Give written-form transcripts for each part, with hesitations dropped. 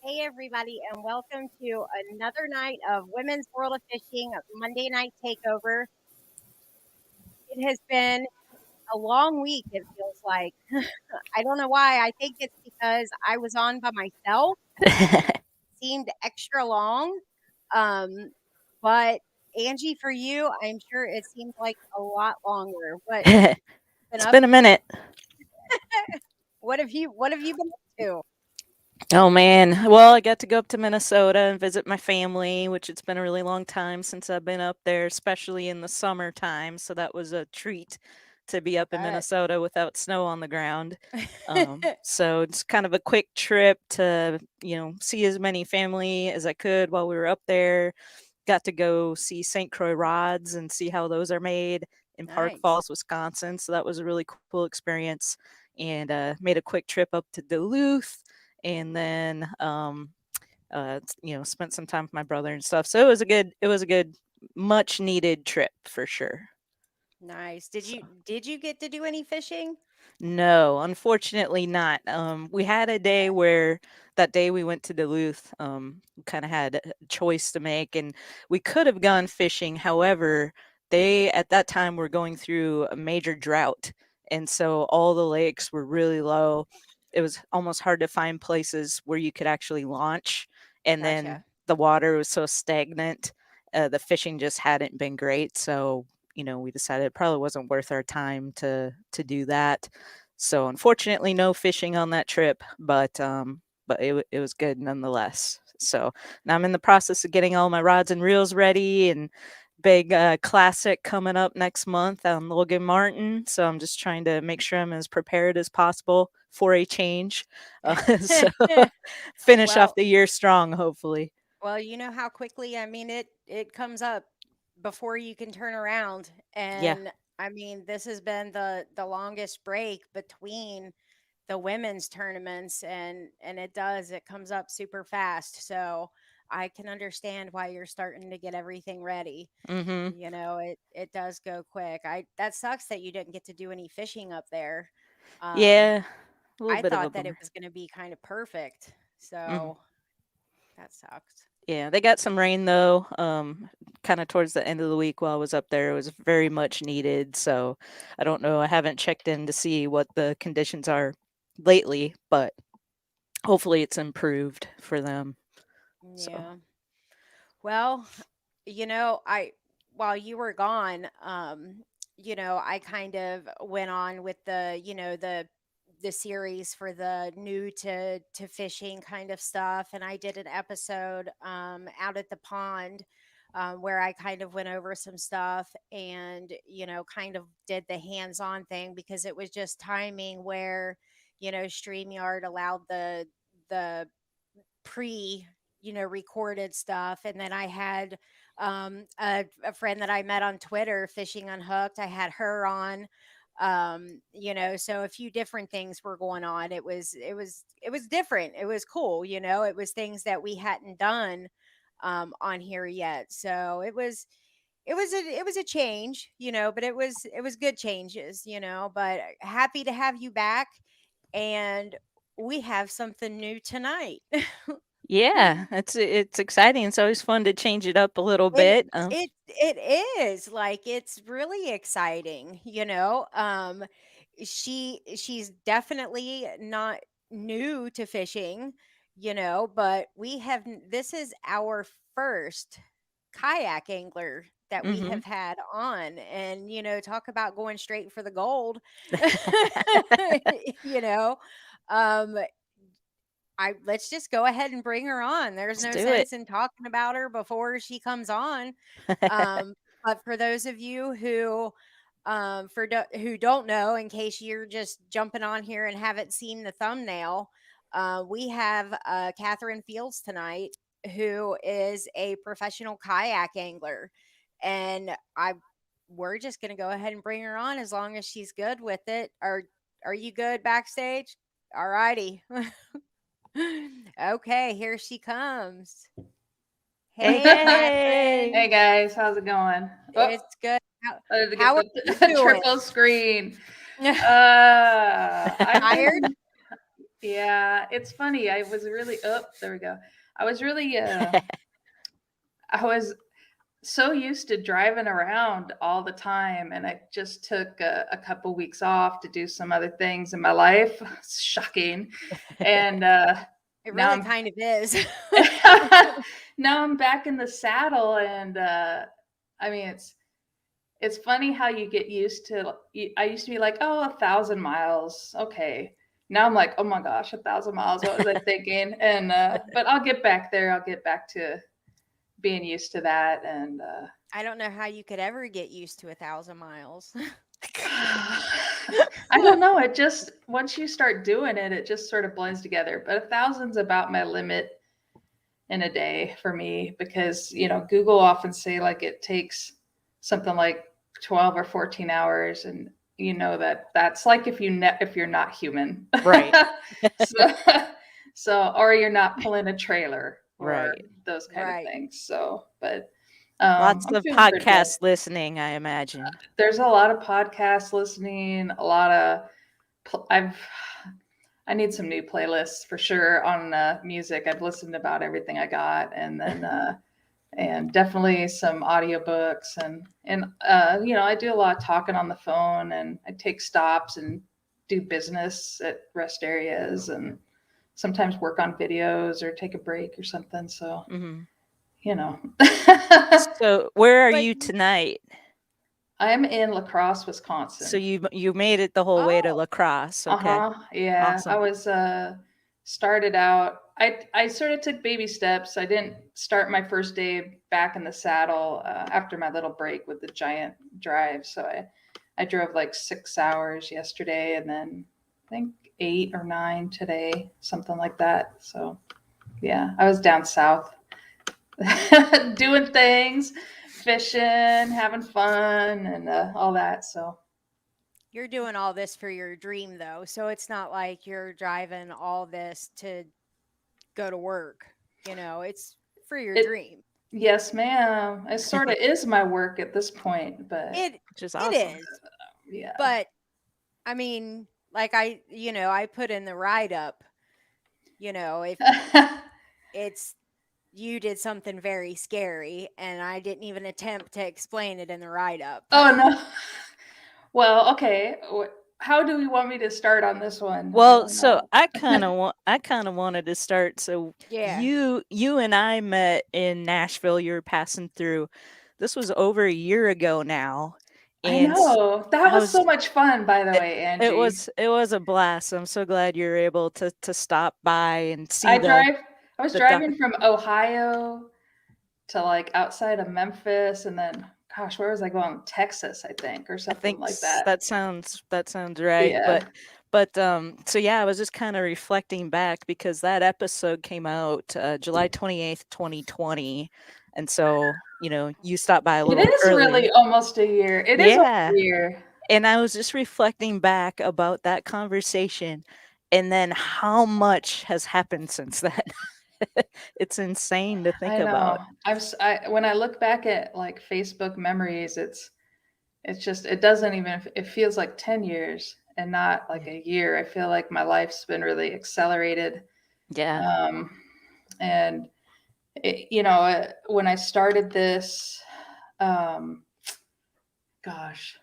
Hey, everybody, and welcome to another night of Women's World of Fishing Monday Night Takeover. It has been a long week, it feels like. I don't know why. I think it's because I was on by myself. It seemed extra long. Um, but Angie, for you, I'm sure it seemed like a lot longer. What been It's up? been a minute. What have you been up to? Oh man. Well, I got to go up to Minnesota and visit my family, which it's been a really long time since I've been up there, especially in the summertime. So that was a treat to be I up in bet. Minnesota without snow on the ground. So it's kind of a quick trip to, see as many family as I could while we were up there. Got to go see St. Croix rods and see how those are made in Park Nice. Falls, Wisconsin. So that was a really cool experience. And made a quick trip up to Duluth, and then spent some time with my brother and stuff. So it was a good, much needed trip for sure. Nice. Did So you did you get to do any fishing? no, unfortunately not. We had a day where that day we went to Duluth, kind of had a choice to make, and we could have gone fishing. However, they at that time were going through a major drought, and so all the lakes were really low. It was almost hard to find places where you could actually launch, and then Gotcha. the water was so stagnant. The fishing just hadn't been great, so we decided it probably wasn't worth our time to do that. So unfortunately, no fishing on that trip, but it was good nonetheless. So now I'm in the process of getting all my rods and reels ready, and big classic coming up next month on Logan Martin. So I'm just trying to make sure I'm as prepared as possible for a change. So finish off Well, the year strong, hopefully. well, you know how quickly, I mean, it comes up before you can turn around. Yeah. And I mean, this has been the longest break between the women's tournaments, and it comes up super fast. So I can understand why you're starting to get everything ready. Mm-hmm. It does go quick. I That sucks that you didn't get to do any fishing up there. Um Yeah. A little I bit of a thought that it bummer. was going to be kind of perfect. Mhm. So that sucks. Yeah, they got some rain though. Kind of towards the end of the week while I was up there, it was very much needed. So I don't know. I haven't checked in to see what the conditions are lately, but hopefully it's improved for them. So Yeah. Well, I while you were gone, I kind of went on with the series for the new to fishing kind of stuff, and I did an episode out at the pond where I kind of went over some stuff and kind of did the hands-on thing because it was just timing where StreamYard allowed the pre recorded stuff, and then I had a friend that I met on Twitter, Fishing Unhooked. I had her on, so a few different things were going on. It was different. It was cool. It was things that we hadn't done on here yet, so it was a change, but it was good changes, but happy to have you back. And we have something new tonight. yeah, it's exciting. It's always fun to change it up a little It bit. it is, like, it's really exciting, she's definitely not new to fishing, but this is our first kayak angler that we Hmm. have had on, and talk about going straight for the gold. you know um I Let's just go ahead and bring her on. There's Let's no do it. sense in talking about her before she comes on. But for those of you who don't know, in case you're just jumping on here and haven't seen the thumbnail, we have Katherine Fields tonight, who is a professional kayak angler, and I we're just gonna go ahead and bring her on as long as she's good with it. Are you good backstage? All righty. Okay, here she comes. Hey, Hey, hey. Hey Catherine. guys, how's it going? Oh, It's good. How, I had to get how are you the doing? triple screen. I've Tired? been Yeah, it's funny. I was really, oh, there we go. I was really, I was so used to driving around all the time, and I just took a couple weeks off to do some other things in my life. It's shocking. And It now really I'm kind of is. now I'm back in the saddle, and I mean it's funny how you get used to. I used to be like, oh, 1,000 miles, okay. Now I'm like, oh my gosh, 1,000 miles. What was I thinking? And but I'll get back there. I'll get back to being used to that, and I don't know how you could ever get used to 1,000 miles. I don't know. It just once you start doing it, it just sort of blends together. But 1,000's about my limit in a day for me because Google often say like it takes something like 12 or 14 hours, and that's like if you're not human. Right. so or you're not pulling a trailer or Right. those kind of Right. things. So, but Lots I'm of feeling pretty good. podcast listening, I imagine. There's a lot of podcast listening, a lot of I need some new playlists for sure on music. I've listened to about everything I got, and then and definitely some audiobooks, and I do a lot of talking on the phone, and I take stops and do business at rest areas, and sometimes work on videos or take a break or something. So Hmm. you know, So, where are But you tonight? I'm in La Crosse, So Wisconsin. you made it the whole way to oh, La Crosse. Okay. Uh-huh. Yeah. I Awesome. was started out I sort of took baby steps. I didn't start my first day back in the saddle after my little break with the giant drive. So I drove like 6 hours yesterday, and then I think 8 or 9 today, something like that. So yeah, I was down south doing things, fishing, having fun, and all that. So you're doing all this for your dream, though. So it's not like you're driving all this to go to work. It's for your it dream. yes, ma'am. It sort of is my work at this point, but It Which is it awesome. is. yeah. But I mean, like I put in the write up, if it's you did something very scary and I didn't even attempt to explain it in the write up. Oh no. Well, okay. How do we want me to start on this one? I Well, don't so know. I kind of wanted to start. So Yeah. you and I met in Nashville. You were passing through. This was over a year ago now, I and know. That I was was so much fun, by the it, way, it Angie. was it was a blast. I'm so glad you're able to stop by and see I the drive I was the doc. driving from Ohio to like outside of Memphis, and then gosh, where was I going? Texas, I think, or I something think like that. that sounds right. But Yeah. so yeah, I was just kind of reflecting back because that episode came out July 28th, 2020, and so you stopped by a It little is earlier. really almost a year. It is almost Yeah, a year. and I was just reflecting back about that conversation, and then how much has happened since then. It's insane to think I know. about. When I look back at like Facebook memories, it's just it doesn't even it feels like 10 years and not like Yeah. a year. I feel like my life's been really accelerated. Yeah. Um, and when I started this, um, gosh,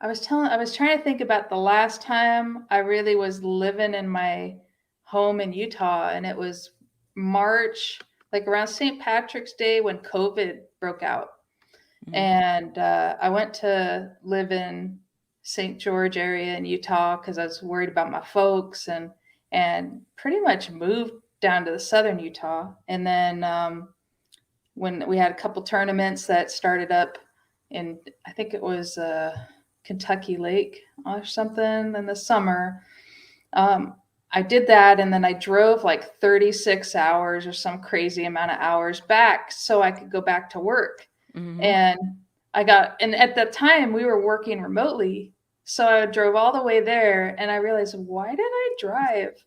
I was trying to think about the last time I really was living in my home in Utah, and it was March, like around St. Patrick's Day when COVID broke out. Mhm. And I went to live in St. George area in Utah because I was worried about my folks, and pretty much moved down to the southern Utah. And then when we had a couple tournaments that started up in, I think it was Kentucky Lake or something in the summer. Um, I did that, and then I drove like 36 hours or some crazy amount of hours back so I could go back to work. Mhm. And and at that time we were working remotely. So I drove all the way there, and I realized, why did I drive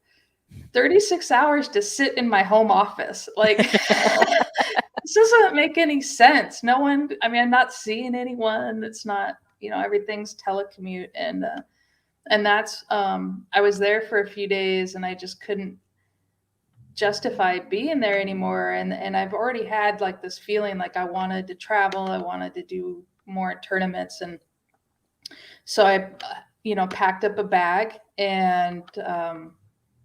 36 hours to sit in my home office? Like, this doesn't make any sense. No one, I mean, I'm not seeing anyone. It's not, everything's telecommute. And And that's I was there for a few days and I just couldn't justify being there anymore. And I've already had like this feeling like I wanted to travel, I wanted to do more tournaments. And so I packed up a bag and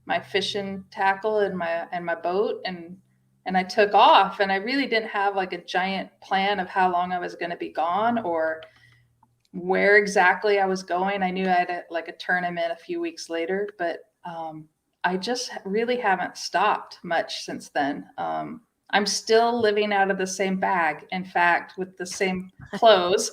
my fishing tackle and my boat, and I took off. And I really didn't have like a giant plan of how long I was going to be gone or where exactly I was going. I knew I had like a tournament a few weeks later, but I just really haven't stopped much since then. I'm still living out of the same bag, in fact, with the same clothes.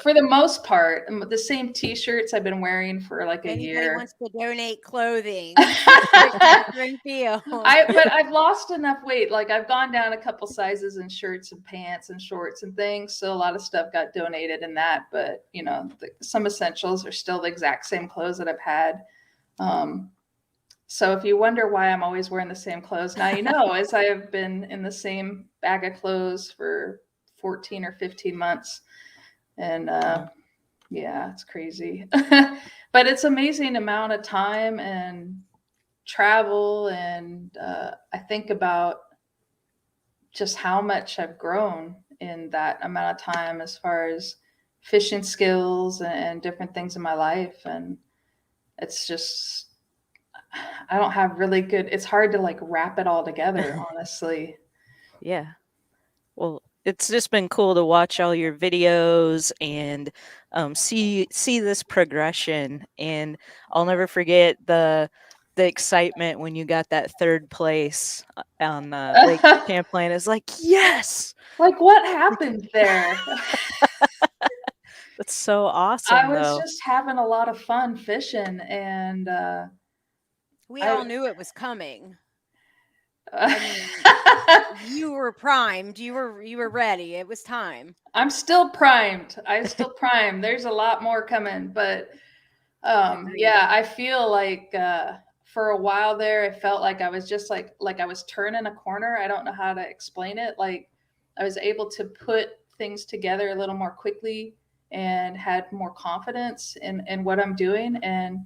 For the most part, the same t-shirts I've been wearing for like If a anybody year. wants to donate clothing to Catherine Field. But I've lost enough weight. Like I've gone down a couple sizes in shirts and pants and shorts and things. So a lot of stuff got donated in that. But some essentials are still the exact same clothes that I've had. So if you wonder why I'm always wearing the same clothes, now you know, as I have been in the same bag of clothes for 14 or 15 months. And yeah, it's crazy. But it's amazing amount of time and travel. And I think about just how much I've grown in that amount of time as far as fishing skills and different things in my life. And it's just, I don't have really good, it's hard to like wrap it all together, honestly. Yeah. Well, it's just been cool to watch all your videos and see this progression. And I'll never forget the excitement when you got that third place on Lake Champlain. It's like, yes, Like what happened there? that's so I awesome, was though. just having a lot of fun fishing, and We all I knew it was coming. I mean, you were primed. You were ready. It was time. I'm still primed. I'm still primed. There's a lot more coming, but Agreed. yeah, I feel like for a while there, it felt like I was just like I was turning a corner. I don't know how to explain it. Like I was able to put things together a little more quickly and had more confidence in what I'm doing. And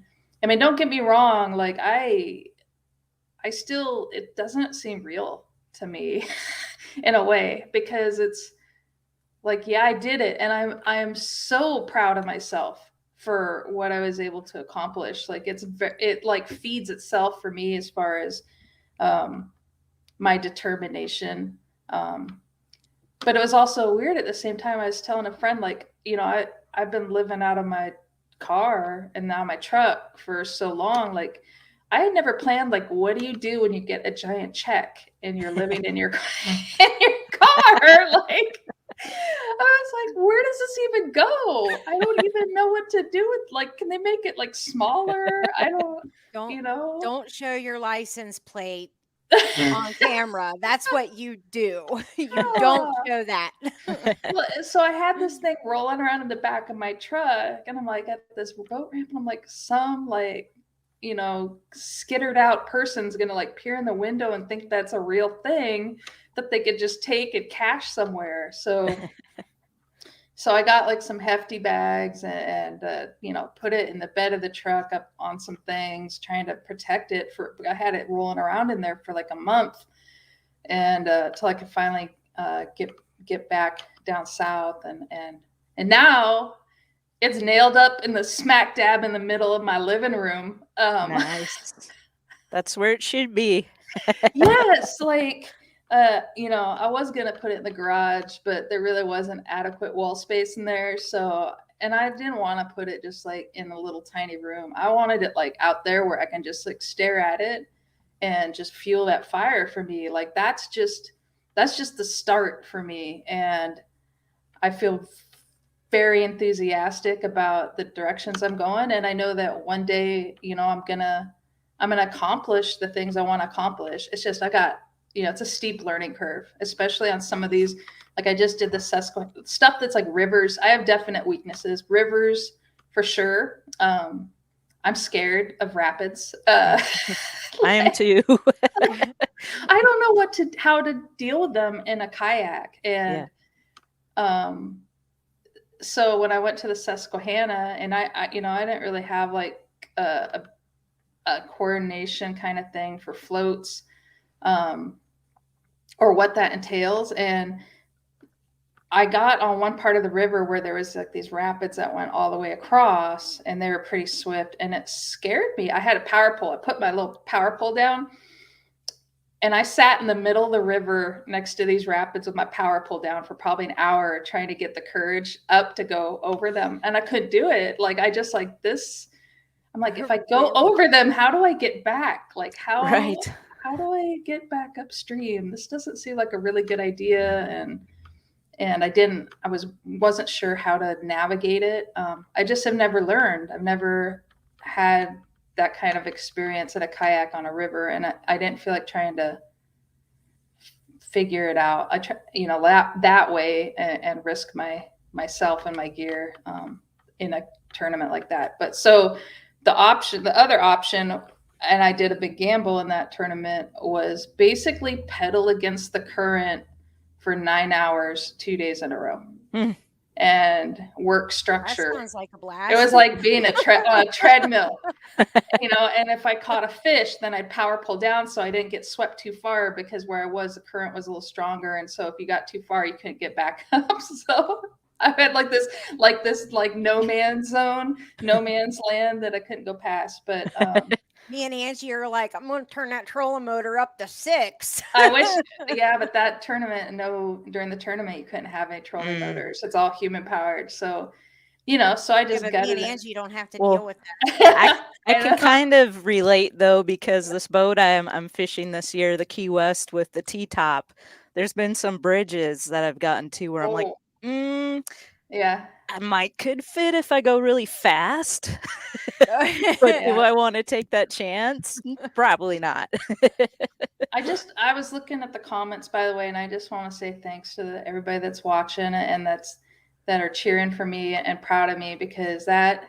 I mean, don't get me wrong. Like I still, it doesn't seem real to me in a way, because it's like, yeah, I did it. And I'm so proud of myself for what I was able to accomplish. Like it like feeds itself for me as far as um, my determination. But it was also weird at the same time. I was telling a friend, like, I've been living out of my car and now my truck for so long. Like, I had never planned, like, what do you do when you get a giant check and you're living in your in your car? Like, I was like, where does this even go? I don't even know what to do with, like, can they make it like smaller? I don't, Don't you know. don't show your license plate on camera. That's what you do. You don't Yeah. show that. Well, so I had this thing rolling around in the back of my truck, and I'm like at this boat ramp, and I'm like, some like, skittered out person's gonna like peer in the window and think that's a real thing that they could just take and cash somewhere. So I got like some hefty bags and put it in the bed of the truck up on some things, trying to protect it. I had it rolling around in there for like a month, and till I could finally get back down south, and now it's nailed up in the smack dab in the middle of my living room. Nice. That's where it should be. Yes, like I was gonna put it in the garage, but there really wasn't adequate wall space in there. So, and I didn't want to put it just like in a little tiny room. I wanted it like out there where I can just like stare at it and just fuel that fire for me. Like that's just the start for me. And I feel very enthusiastic about the directions I'm going. And I know that one day, I'm gonna accomplish the things I want to accomplish. It's just it's a steep learning curve, especially on some of these. Like I just did the Susquehanna stuff that's like rivers. I have definite weaknesses. Rivers for sure. I'm scared of rapids. I am too. I don't know how to deal with them in a kayak. And Yeah. so when I went to the Susquehanna, and I didn't really have like a, a coordination kind of thing for floats, um, or what that entails. And I got on one part of the river where there was like these rapids that went all the way across, and they were pretty swift, and it scared me. I had a power pole. I put my little power pole down, and I sat in the middle of the river next to these rapids with my power pole down for probably an hour, trying to get the courage up to go over them, and I couldn't do it. Like I just like this. I'm like, if I go Really? over them, how do I get back? Like Right. how do I get back upstream? This doesn't seem like a really good idea. And I wasn't sure how to navigate it. I just have never learned. I've never had that kind of experience in a kayak on a river, and I didn't feel like trying to figure it out. I try, that way, and risk myself and my gear, in a tournament like that. But so the other option, and I did a big gamble in that tournament, was basically pedal against the current for 9 hours, 2 days in a row, Mm. and work That structure. sounds like a It was blast. like being on a treadmill, and if I caught a fish, then I'd power pull down so I didn't get swept too far, because where I was, the current was a little stronger. And so if you got too far, you couldn't get back up. So I had like no man's zone, no man's land that I couldn't go past. But Me and Angie are like, I'm going to turn that trolling motor up to 6. I wish, yeah, but that tournament, no, during the tournament, you couldn't have any trolling Mm. motors. It's all human powered. So, so I Yeah, just but me and gutted Angie don't have to deal Well, with I it. I can kind of relate though, because this boat I'm fishing this year, the Key West with the T-top, there's been some bridges that I've gotten to where I'm like, Oh, mm, yeah, I might could fit if I go really fast, but that. do yeah. I want to take that chance? Probably not. I was looking at the comments, by the way, and I just want to say thanks to everybody that's watching and that are cheering for me and proud of me, because that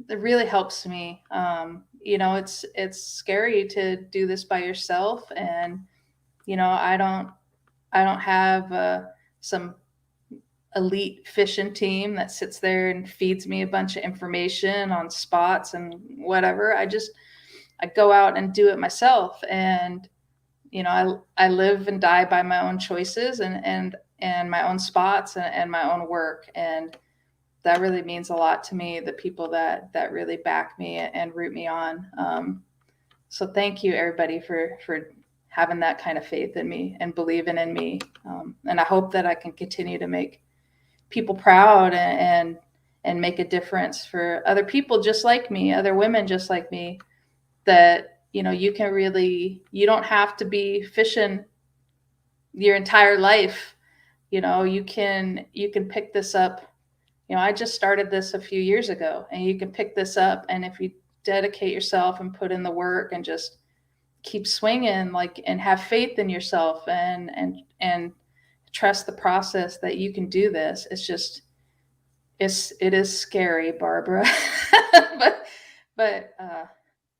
it really helps me. It's scary to do this by yourself, and I don't have some elite fishing team that sits there and feeds me a bunch of information on spots and whatever. I go out and do it myself, and I live and die by my own choices, and my own spots, and my own work. And that really means a lot to me, the people that really back me and root me on. So thank you, everybody, for having that kind of faith in me and believing in me. And I hope that I can continue to make people proud, and make a difference for other people just like me, other women just like me, that you don't have to be fishing your entire life. You can pick this up. I just started this a few years ago, and you can pick this up, and if you dedicate yourself and put in the work and just keep swinging, like, and have faith in yourself, and trust the process, that you can do this. It is scary, Barbara. but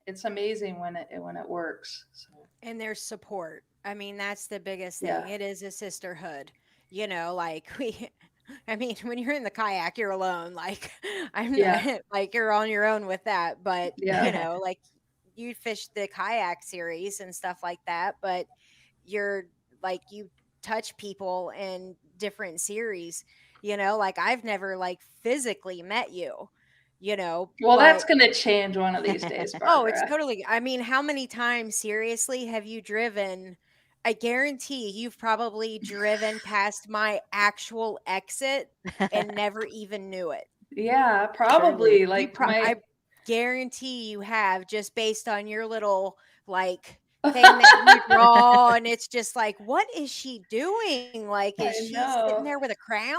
it's amazing when it works. So And there's support. I mean, that's the biggest thing. yeah, It is a sisterhood. Like I mean, when you're in the kayak, you're alone. Like I'm not, yeah, like you're on your own with that. But yeah. like you fish the kayak series and stuff like that, but you're like you touch people in different series. Like I've never like physically met you. Well, that's But going to change one of these days, oh, it's Barbara. totally, I mean, how many times seriously have you driven? I guarantee you've probably driven past my actual exit and never even knew it. Yeah, Truly. probably. Like my I guarantee you have, just based on your little like thing that you draw, and it's just like, what is she doing? Like, is I she sitting know. there with a crown?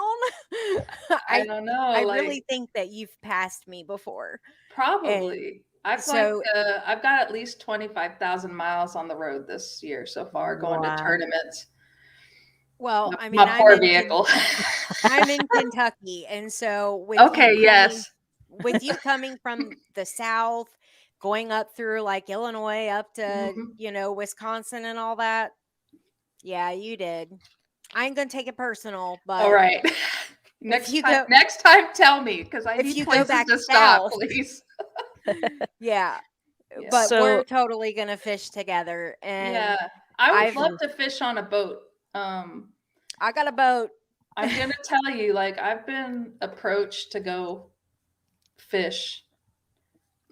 I I don't know. I Like, really think that you've passed me before. And probably. so, I've got at least 25,000 miles on the road this year so far, going to Wow. tournaments. well, My, I mean, my poor vehicle. I'm in Kentucky, and so Okay, yes. with you coming from the South, going up through like Illinois up to, Mhm. Wisconsin and all that. Yeah, you did. I ain't gonna take it personal, All but right. if you go next time, tell me, because I if need you go places back to stop, south, please. yeah. Yeah. But we're So totally gonna fish together, Yeah. and I would I've love true. to fish on a boat. Um, I got a boat. I'm gonna tell you, like, I've been approached to go fish,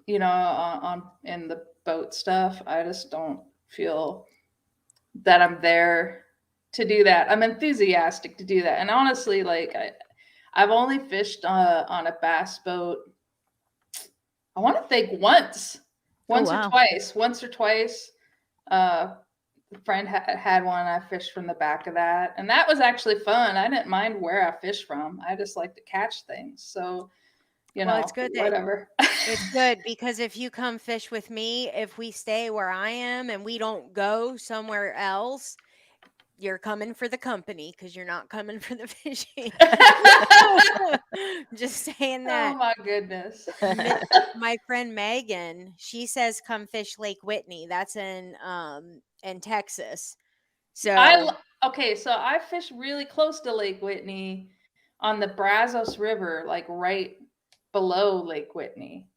on in the boat stuff. I just don't feel that I'm there to do that. I'm enthusiastic to do that. And honestly, like I've only fished on a bass boat. I want to think Oh once or wow. twice, once or twice. Uh, a friend had one. I fished from the back of that, and that was actually fun. I didn't mind where I fished from. I just like to catch things. So, Well, it's good that whatever. it's good because if you come fish with me, if we stay where I am and we don't go somewhere else, you're coming for the company because you're not coming for the fishing. Just saying Oh that. my goodness. Mi- My friend Megan, she says come fish Lake Whitney. That's in Texas. So Okay, so I fished really close to Lake Whitney on the Brazos River, like right below Lake Whitney.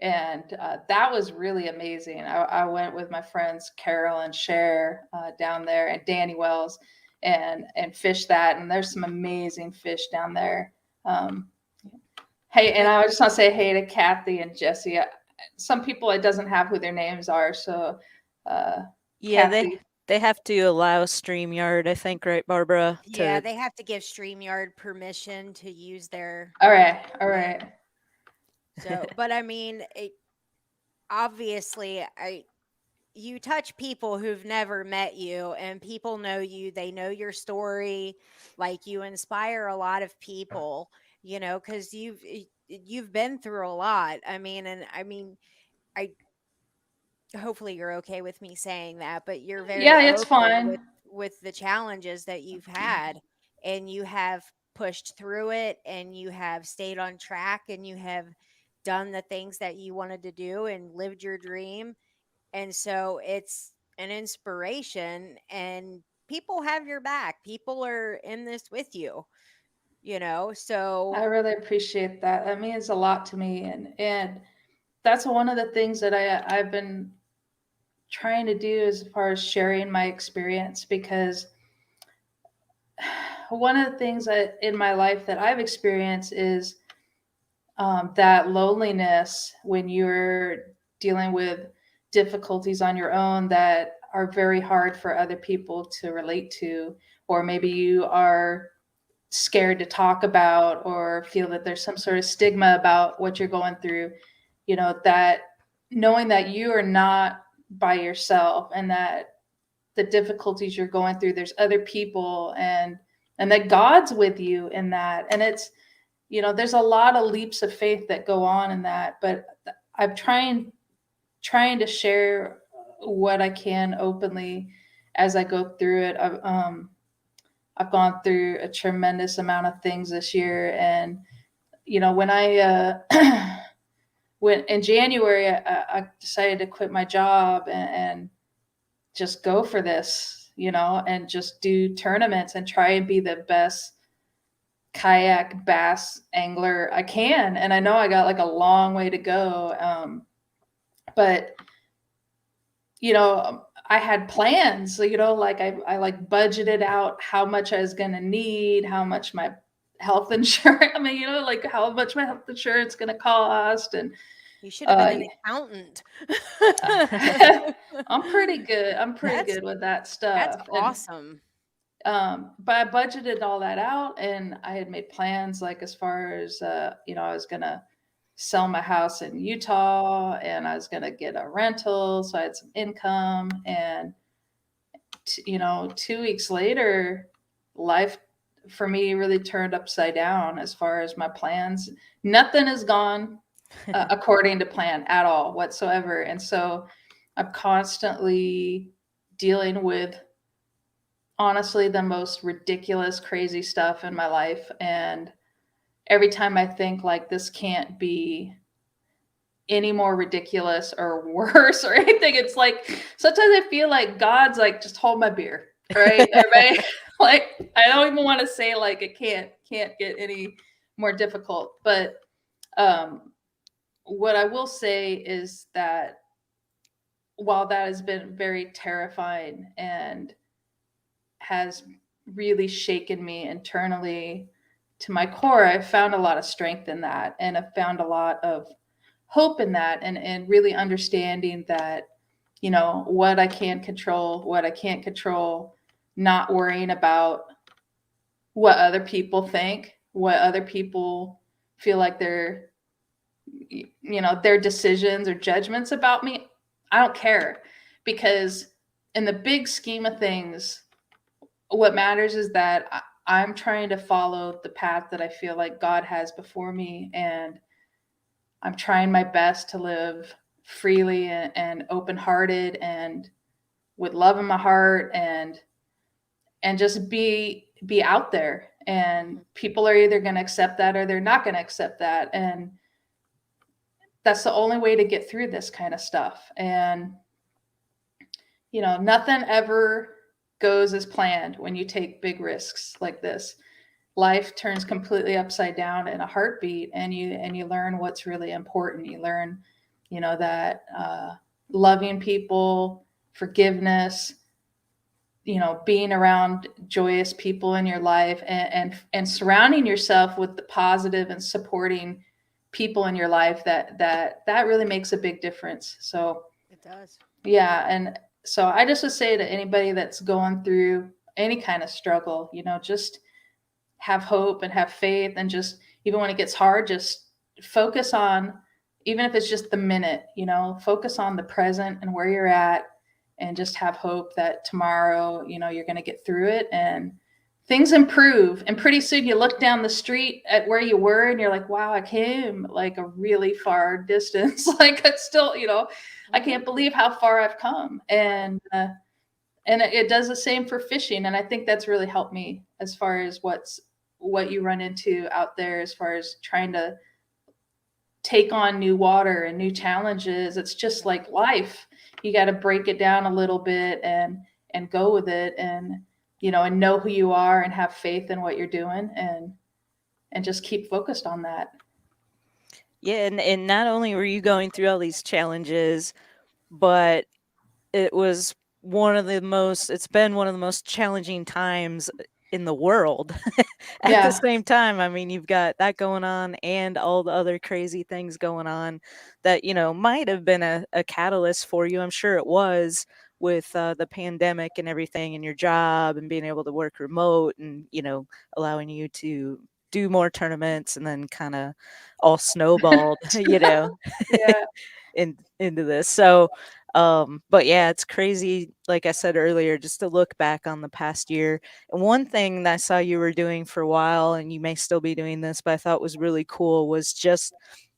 And that was really amazing. I went with my friends Carol and Cher down there, and Danny Wells, and fished that. And there's some amazing fish down there. Um, hey, and but I just want to say hey to Kathy and Jesse. Some people, it doesn't have who their names are, so uh, Yeah, Kathy. they have to allow StreamYard, I think, right, Barbara, yeah, to they have to give StreamYard permission to use their All right, all thing. right. So, but I mean, obviously, you touch people who've never met you, and people know you, they know your story, like you inspire a lot of people, because you've been through a lot. I mean, I hopefully you're okay with me saying that, but you're very Yeah, it's open with fine. the challenges that you've had, and you have pushed through it, and you have stayed on track, and you have done the things that you wanted to do and lived your dream. And so it's an inspiration, and people have your back. People are in this with you. I So really appreciate that. That means a lot to me, and that's one of the things that I've been trying to do as far as sharing my experience, because one of the things that in my life that I've experienced is that loneliness when you're dealing with difficulties on your own that are very hard for other people to relate to, or maybe you are scared to talk about or feel that there's some sort of stigma about what you're going through, that knowing that you are not by yourself, and that the difficulties you're going through, there's other people, and that God's with you in that. And it's, there's a lot of leaps of faith that go on in that, but I'm trying to share what I can openly as I go through it. I've gone through a tremendous amount of things this year, and when I when in January I decided to quit my job and just go for this, and just do tournaments and try and be the best kayak bass angler I can. And I know I got like a long way to go, but I had plans, like I like budgeted out how much I was going to need, how much my health insurance, I mean, like how much my health insurance going to cost. And you should have been uh, an accountant. I'm pretty good. I'm pretty that's good with that that's stuff. And awesome. but I budgeted all that out, and I had made plans, like as far as I was gonna sell my house in Utah, and I was gonna get a rental, so I had some income. And 2 weeks later, life for me really turned upside down as far as my plans. Nothing has gone according to plan at all whatsoever, and so I'm constantly dealing with, honestly, the most ridiculous, crazy stuff in my life. And every time I think like this can't be any more ridiculous or worse or anything, it's like sometimes I feel like God's like, just hold my beer, right? Everybody, like, I don't even want to say like it can't get more difficult. But um, what I will say is that while that has been very terrifying and has really shaken me internally to my core, I've found a lot of strength in that, and I've found a lot of hope in that, and really understanding that, what I can control, what I can't control, not worrying about what other people think, what other people feel like their decisions or judgments about me. I don't care, because in the big scheme of things, what matters is that I'm trying to follow the path that I feel like God has before me, and I'm trying my best to live freely and open-hearted and with love in my heart, and just be out there. And Mhm. people are either going to accept that or they're not going to accept that, and that's the only way to get through this kind of stuff. And nothing ever goes as planned when you take big risks like this. Life turns completely upside down in a heartbeat, and you learn what's really important. You learn, that loving people, forgiveness, being around joyous people in your life, and surrounding yourself with the positive and supporting people in your life, that really makes a big difference. So It does. yeah, and so I just would say to anybody that's going through any kind of struggle, just have hope and have faith, and just, even when it gets hard, just focus on, even if it's just the minute, focus on the present and where you're at, and just have hope that tomorrow, you're going to get through it, and things improve. And pretty soon you look down the street at where you were, and you're like, wow, I came like a really far distance. Like, it's still, I Hmm. can't believe how far I've come. And it does the same for fishing. And I think that's really helped me as far as what you run into out there, as far as trying to take on new water and new challenges. It's just Yeah. like life. You got to break it down a little bit, and go with it, and know who you are, and have faith in what you're doing, and just keep focused on that. Yeah, and not only were you going through all these challenges, but it was it's been one of the most challenging times in the world. At the Yeah. same time, I mean, you've got that going on and all the other crazy things going on that, might have been a catalyst for you. I'm sure it was, with the pandemic and everything, and your job and being able to work remote, and, allowing you to do more tournaments, and then kind of all snowballed, Yeah. into this. So, but yeah, it's crazy. Like I said earlier, just to look back on the past year. And one thing that I saw you were doing for a while, and you may still be doing this, but I thought was really cool, was just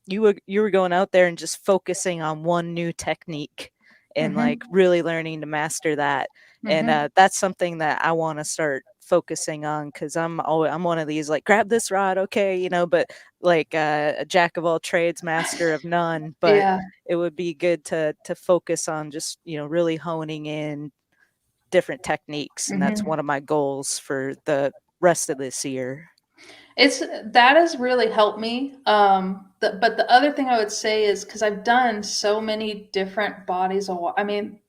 you were going out there and just focusing on one new technique, and Mm-hmm. like really learning to master that. And Mm-hmm. that's something that I want to start focusing on, because I'm one of these, like, grab this rod, okay, but like a jack of all trades, master of none. But Yeah. it would be good to focus on just, really honing in different techniques, and that's Mm-hmm. one of my goals for the rest of this year. That has really helped me. But the other thing I would say is, because I've done so many different bodies of water. I mean,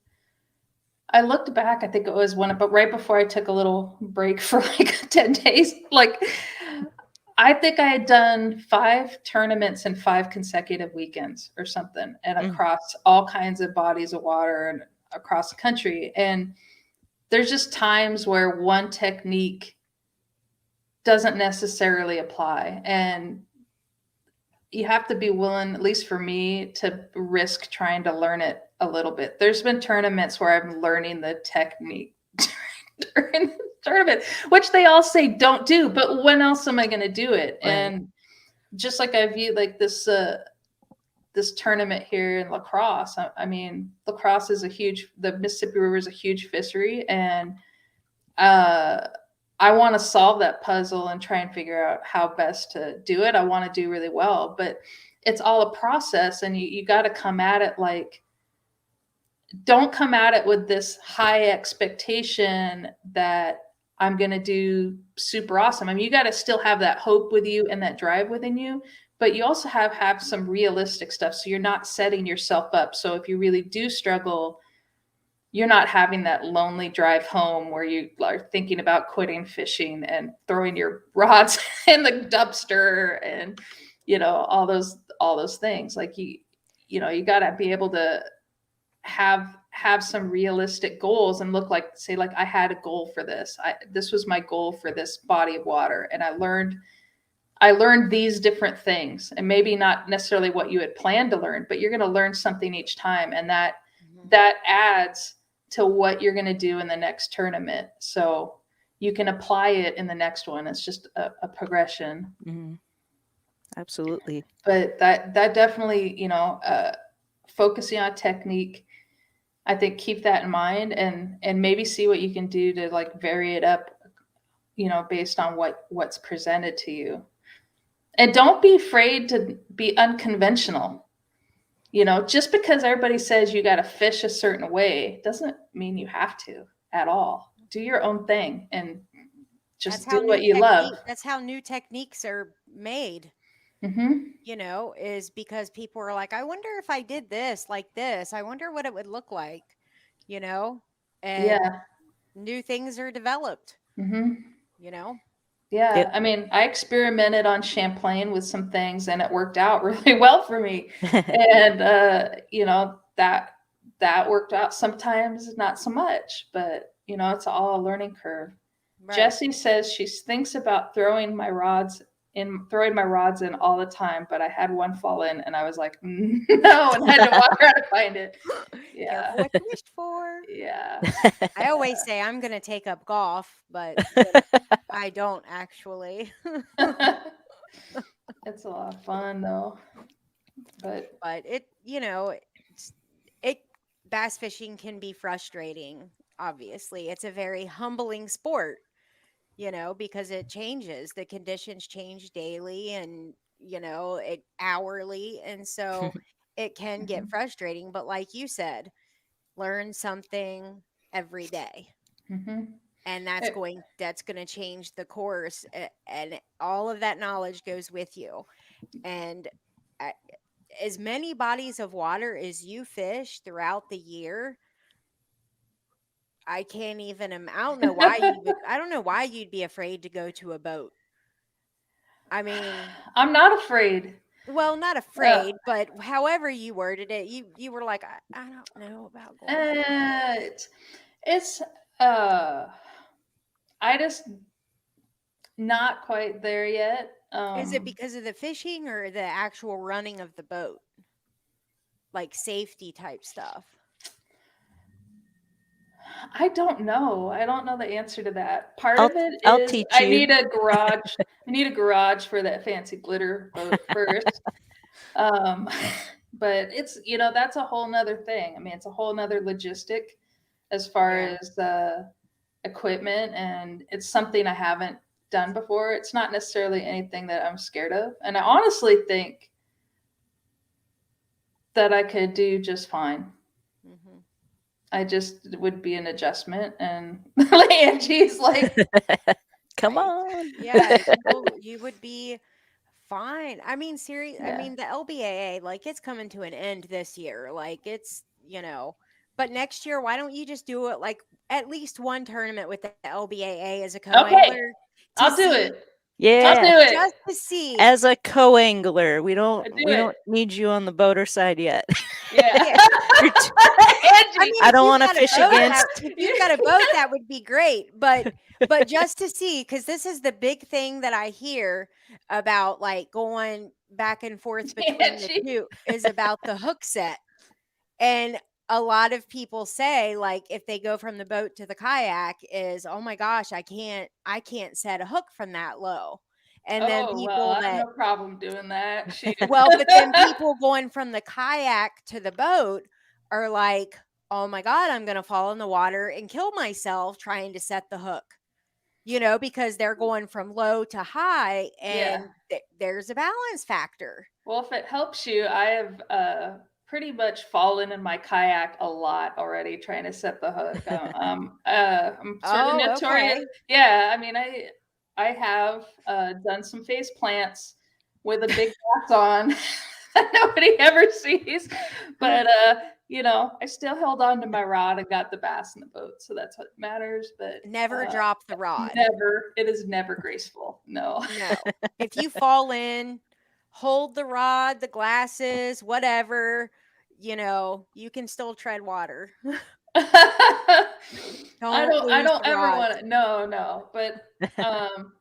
I looked back. I think it was but right before I took a little break for like 10 days. Like, I think I had done 5 tournaments in 5 consecutive weekends or something, and Mm, across all kinds of bodies of water and across the country. And there's just times where one technique doesn't necessarily apply, and you have to be willing, at least for me, to risk trying to learn it a little bit. There's been tournaments where I'm learning the technique during the tournament, which they all say don't do, but when else am I going to do it? right. And just like I view like this tournament here in lacrosse. I mean, lacrosse is the Mississippi River is a huge fishery, and uh, I want to solve that puzzle and try and figure out how best to do it. I want to do really well, but it's all a process, and you got to come at it like, don't come at it with this high expectation that I'm going to do super awesome. I mean, you got to still have that hope with you and that drive within you, but you also have some realistic stuff. So you're not setting yourself up. So if you really do struggle, you're not having that lonely drive home where you are thinking about quitting fishing and throwing your rods in the dumpster and, all those things. Like you got to be able to have some realistic goals and say like I had a goal for this. This was my goal for this body of water, and I learned these different things, and maybe not necessarily what you had planned to learn, but you're going to learn something each time, and that Mhm. that adds to what you're going to do in the next tournament. So you can apply it in the next one. It's just a progression. Mhm. Absolutely. But that definitely, focusing on technique, I think keep that in mind and maybe see what you can do to like vary it up, based on what's presented to you. And don't be afraid to be unconventional. Just because everybody says you got to fish a certain way doesn't mean you have to at all. Do your own thing and just do what you love. That's how new techniques are made. Hmm. Is because people are like, I wonder if I did this like this, I wonder what it would look like, you know, and Yeah. new things are developed, Hmm. you know. Yeah. Yep. I mean, I experimented on Champlain with some things and it worked out really well for me. And, that worked out sometimes, not so much, but, it's all a learning curve. Right. Jessie says she thinks about throwing my rods in all the time, but I had one fall in and I was like, no, and had to walk around to find it. Careful Yeah. what you wished for. Yeah. I always say I'm going to take up golf, but I don't actually. It's a lot of fun though. But But it bass fishing can be frustrating. Obviously, it's a very humbling sport, because it changes. The conditions change daily and, it hourly. And so it can get mhm, frustrating. But like you said, learn something every day. mhm. And Eh, that's going to change the course. And all of that knowledge goes with you. And uh, as many bodies of water as you fish throughout the year, I can't even. I don't know why you'd be afraid to go to a boat. I mean, I'm not afraid. well, not Uh, afraid, but however you worded it, you were like, I don't know about going to a boat. it's uh I just not quite there yet. Is it because of the fishing or the actual running of the boat, like safety type stuff? I don't know. I don't know the answer to that. Part I'll of it I'll is teach you. I need a garage for that fancy glitter boat first. Um, but that's a whole nother thing. I mean, it's a whole nother logistic as far Yeah. as equipment, and it's something I haven't done before. It's not necessarily anything that I'm scared of. And I honestly think that I could do just fine. Hmm. I just would be an adjustment. And Angie's like, Come on. Yeah, you would be fine. I mean, serious. I yeah. mean, the LBAA, like, it's coming to an end this year. Like, but next year, why don't you just do it like at least one tournament with the LBAA as a Okay, co-angler to I'll do see, it. I'll Yeah. do it. just to see. As a co-angler, we don't I do we it. don't need you on the boater side yet. Yeah. Yeah. You're t- I Angie, mean, I don't want to fish against. if you've got a boat, that would be great. But just to see, because this is the big thing that I hear about, like going back and forth between the Angie. two, is about the hook set. And a lot of people say, like, if they go from the boat to the kayak, is, oh my gosh, I can't set a hook from that low. And then Oh well, people I have that no problem doing that. Shoot. well, but then people going from the kayak to the boat are like, oh my God, I'm going to fall in the water and kill myself trying to set the hook, because they're going from low to high Yeah. and there's a balance factor. Well, if it helps you, I have pretty much fallen in my kayak a lot already, trying to set the hook. I'm sort of Oh, notorious. okay. Yeah, I mean, I have done some face plants with a big mask on that nobody ever sees, but I still held on to my rod and got the bass in the boat, so that's what matters. But Never drop the rod. never, it is never graceful. No. No. If you fall in, hold the rod, the glasses, whatever, you can still tread water. I Don't lose don't the ever rod. want to, no, but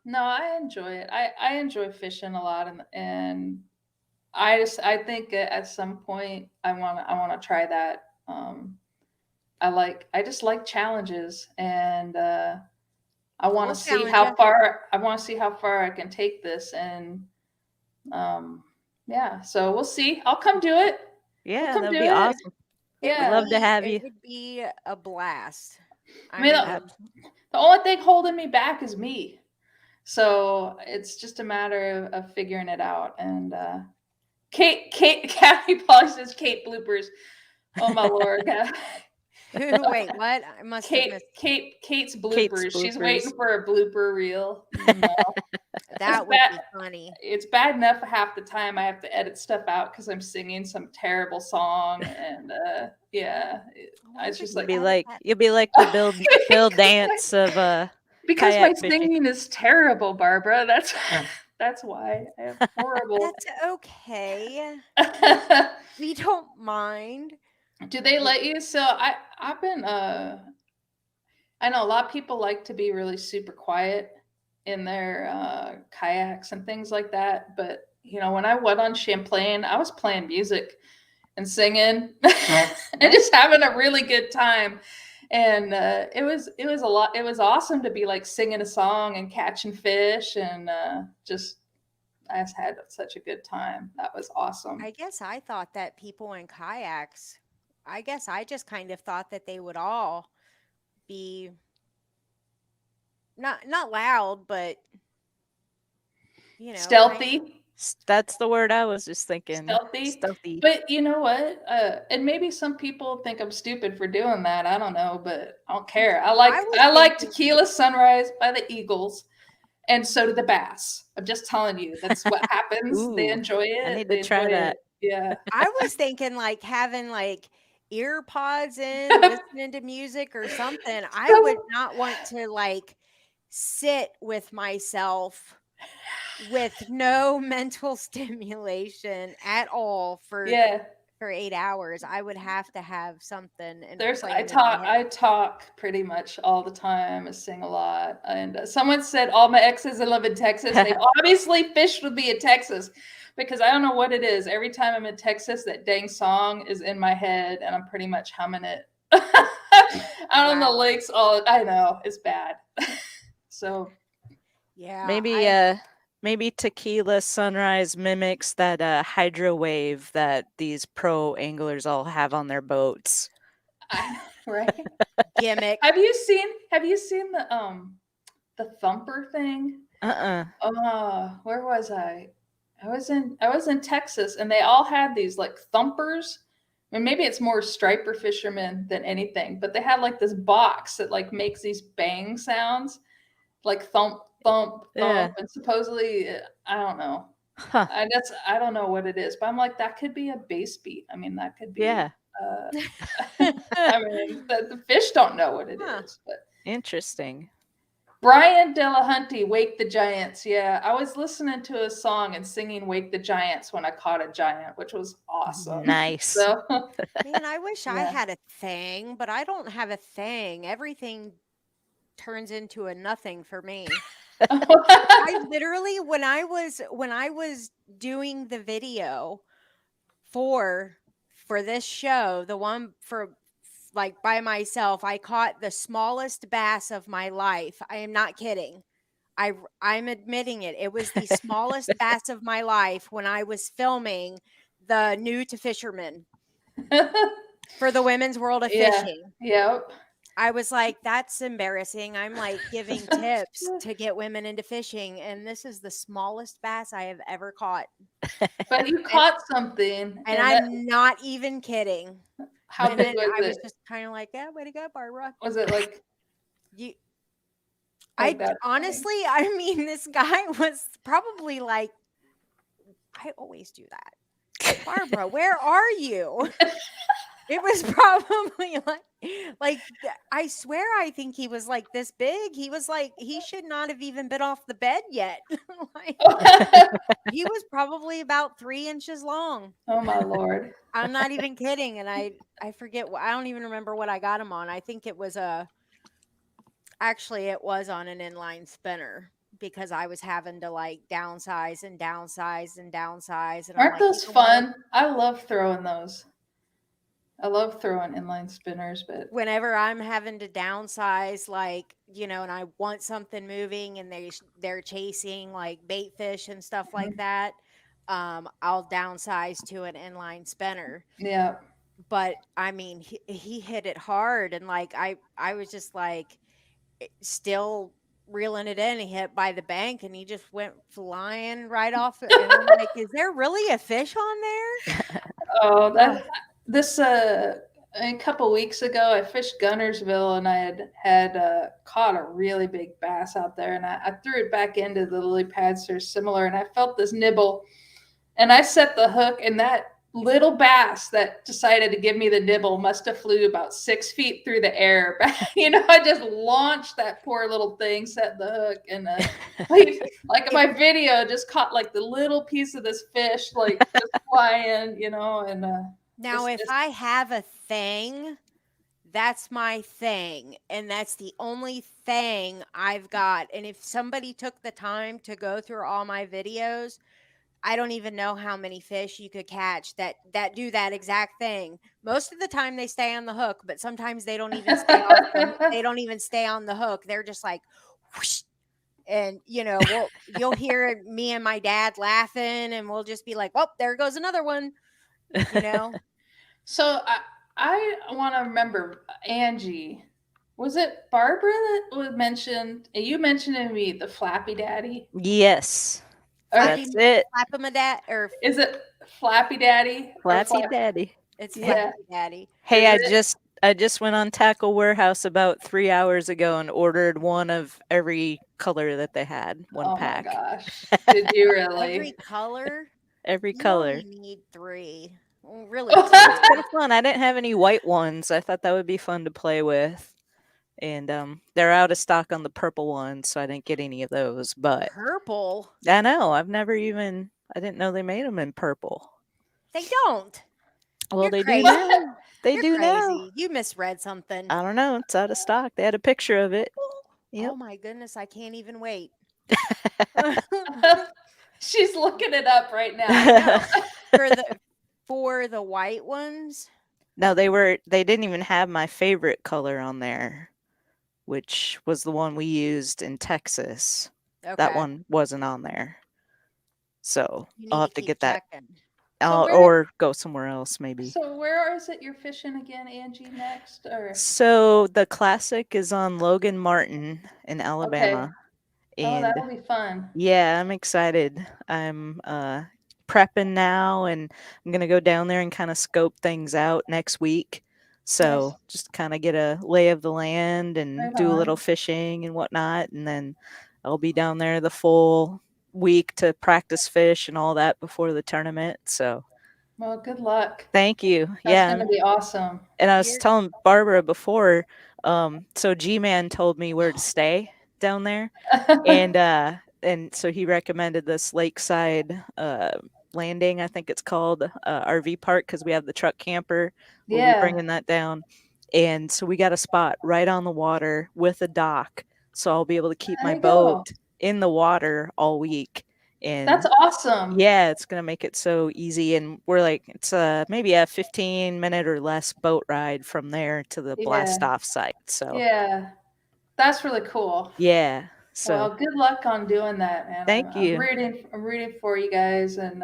no, I enjoy it. I enjoy fishing a lot, and I think at some point I want to try that. I just like challenges, and We'll challenge you. I want to see how far I can take this, and um yeah, so we'll see. I'll come do it. We'll Yeah, come that'd do be it. awesome. We'd Yeah. love to have It you. would be a blast. I I mean, mean, the only thing holding me back is me. So it's just a matter of figuring it out. And Kathy Polly says Kate bloopers. Oh my lord. wait, what? I must have missed. Kate's Kate's bloopers. She's waiting bloopers. for a blooper reel. No, it's That would bad. be funny. It's bad enough half the time I have to edit stuff out because I'm singing some terrible song, and yeah, Why it's would just you like edit that? You'll be like the Bill Dance of because my kayak fishing. singing is terrible, Barbara. That's why I have horrible. That's okay. We don't mind. Do they let you? So I've been I know a lot of people like to be really super quiet in their kayaks and things like that, but when I went on Champlain, I was playing music and singing and just having a really good time. And it was a lot. It was awesome to be like singing a song and catching fish, and just I just had such a good time. That was awesome. I guess I thought that people in kayaks, I guess I just kind of thought that they would all be not loud, but kind of Stealthy. That's the word I was just thinking. Stealthy. Stealthy. But you know what? And maybe some people think I'm stupid for doing that. I don't know, but I don't care. I was I like thinking Tequila Sunrise by the Eagles, and so do the bass. I'm just telling you, that's what happens. They Ooh, enjoy I it. need to They try enjoy that. it. Yeah. I was thinking like having like ear pods in, listening to music or something. I would So, not want to like sit with myself with no mental stimulation at all yeah. for 8 hours. I would have to have something and There's playing in my head. I talk pretty much all the time. I sing a lot, and someone said all my exes live in Texas. They obviously fished with me in Texas, because I don't know what it is. Every time I'm in Texas, that dang song is in my head, and I'm pretty much humming it out on the Wow. lakes. All I know it's bad. So Yeah, Maybe Tequila Sunrise mimics that hydro wave that these pro anglers all have on their boats. right. gimmick. Have you seen the thumper thing? Where was I? I was in Texas, and they all had these like thumpers. I mean, maybe it's more striper fishermen than anything, but they had like this box that like makes these bang sounds, like thump, thump, Yeah. thump, and supposedly I don't know. Huh. I don't know what it is, but I'm like that could be a bass beat. I mean, that could be. Yeah. I mean, the fish don't know what it is, but. Interesting. Brian Delahunty, Wake the Giants. Yeah, I was listening to a song and singing Wake the Giants when I caught a giant, which was awesome. Nice. So, Man, I wish I Yeah. had a thing, but I don't have a thing. Everything turns into a nothing for me. I literally when I was doing the video for this show, the one for like by myself, I caught the smallest bass of my life. I am not kidding. I'm admitting it. It was the smallest bass of my life when I was filming the New to Fisherman for the Women's World of yeah, Fishing. yep. I was like, "That's embarrassing." I'm, like, giving tips to get women into fishing, and this is the smallest bass I have ever caught, But you and caught something, and and that I'm not even kidding. how And big then was I was it? just kinda like, "Yeah, way to go, Barbara." Was it You like that big? honestly, I mean, this guy was probably like, I always do that. "Barbara, where are you?" It was probably I swear I think he was, like, this big. He was, like, he should not have even been off the bed yet. Like, he was probably about 3 inches long. Oh my lord. I'm not even kidding, and I forget I don't even remember what I got him on. I think it was actually, it was on an inline spinner because I was having to, like, downsize and downsize and downsize, and I'm Aren't like, "You those know what?" fun? I love throwing those. I love throwing inline spinners, but Whenever I'm having to downsize, like, and I want something moving and they're chasing, like, bait fish and stuff like mhm, that, I'll downsize to an inline spinner. yeah. But, I mean, he hit it hard, and, like, I was just, like, still reeling it in. He hit by the bank, and he just went flying right off, and I'm like, "Is there really a fish on there?" Oh, Ugh. that this a couple weeks ago, I fished Gunnersville, and I had caught a really big bass out there, and I threw it back into the lily pads or similar, and I felt this nibble, and I set the hook, and that little bass that decided to give me the nibble must have flew about 6 feet through the air. I just launched that poor little thing, set the hook, and like If my video just caught like the little piece of this fish, like just flying, and Now, just if just I have a thing, that's my thing, and that's the only thing I've got, and if somebody took the time to go through all my videos, I don't even know how many fish you could catch that do that exact thing. Most of the time they stay on the hook, but sometimes they don't even stay on the hook. They're just like whoosh, and you'll hear me and my dad laughing, and we'll just be like, "Well, there goes another one," you know. so I want to remember Angie. Was it Barbara that was mentioned? You mentioned to me the Flappy Daddy. Yes, Or Flappy that's it. Flappy-Ma-Dat or is it Flappy Daddy or Flappy Flap? Daddy. it's Yep. Yeah, Flappy Daddy. Hey, is I it? just I just went on Tackle Warehouse about 3 hours ago and ordered one of every color that they had, one Oh my pack. gosh. Did you Every really? color? Every You only color. need 3. Well, really 2. It's kind of fun. I didn't have any white ones. I thought that would be fun to play with. And they're out of stock on the purple ones, so I didn't get any of those. But Purple? I know I didn't know they made them in purple. They don't. Well, You're they do crazy. now. They You're do now. crazy. You misread something. I don't know. It's out of stock. They had a picture of it. Oh Yep. my goodness, I can't even wait. She's looking it up right I now. know. For the white ones? No, they didn't even have my favorite color on there, which was the one we used in Texas. That Okay. one wasn't on there. So, You I'll need to have to keep get that checking. So where or go somewhere else maybe. so where is it you're fishing again, Angie, next? Or So, the classic is on Logan Martin in okay. Alabama, Oh, and that'll be fun. yeah, I'm excited. I'm prepping now and I'm going to go down there and kind of scope things out next week. Nice. So, just kind of get a lay of the land and Right do a little on. fishing and whatnot, and then I'll be down there the full week to practice fish and all that before the tournament. So, Well, good luck. thank you. That's Yeah, gonna be awesome. and I was You're telling Barbara before, so G-Man told me where to stay down there, and so he recommended this lakeside landing, I think it's called, RV park, because we have the truck camper. We'll be Yeah, bringing that down, and so we got a spot right on the water with a dock, so I'll be able to keep there my you go. boat in the water all week, That's and awesome. yeah, it's gonna make it so easy, and we're like, it's maybe a 15-minute or less boat ride from there to the Yeah, blast off site. So yeah. That's really cool. yeah, so Well, good luck on doing that, man. I'm, thank I'm you. rooting. I'm rooting for you guys, and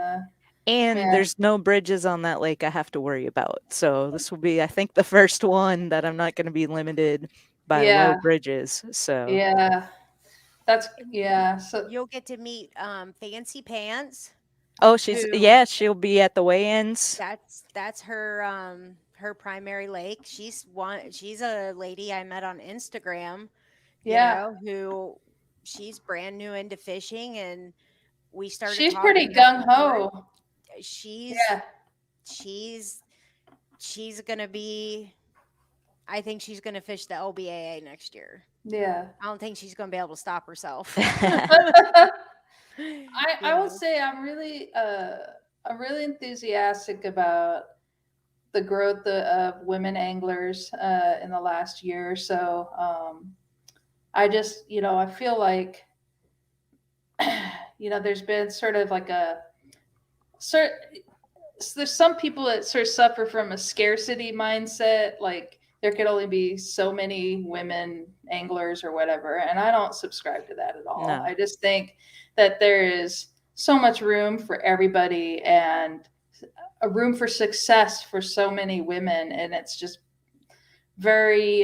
And Yeah. there's no bridges on that lake I have to worry about. So this will be, I think, the first one that I'm not going to be limited by low Yeah. bridges. So, Yeah. That's And yeah. So you'll get to meet Fancy Pants, oh, who she'll be at the weigh-ins. that's her primary lake. She's a lady I met on Instagram, yeah. who she's brand new into fishing, and we started She's pretty talking back gung and forth. ho. She's Yeah. she's she's gonna be I think she's gonna fish the LBAA next year. Yeah. I don't think she's gonna be able to stop herself. I would say I'm really enthusiastic about the growth of women anglers in the last year or so. I just, I feel like, there's been sort of like a sort. There's some people that sort of suffer from a scarcity mindset, like there could only be so many women anglers or whatever, and I don't subscribe to that at all. No. I just think that there is so much room for everybody and a room for success for so many women, and it's just very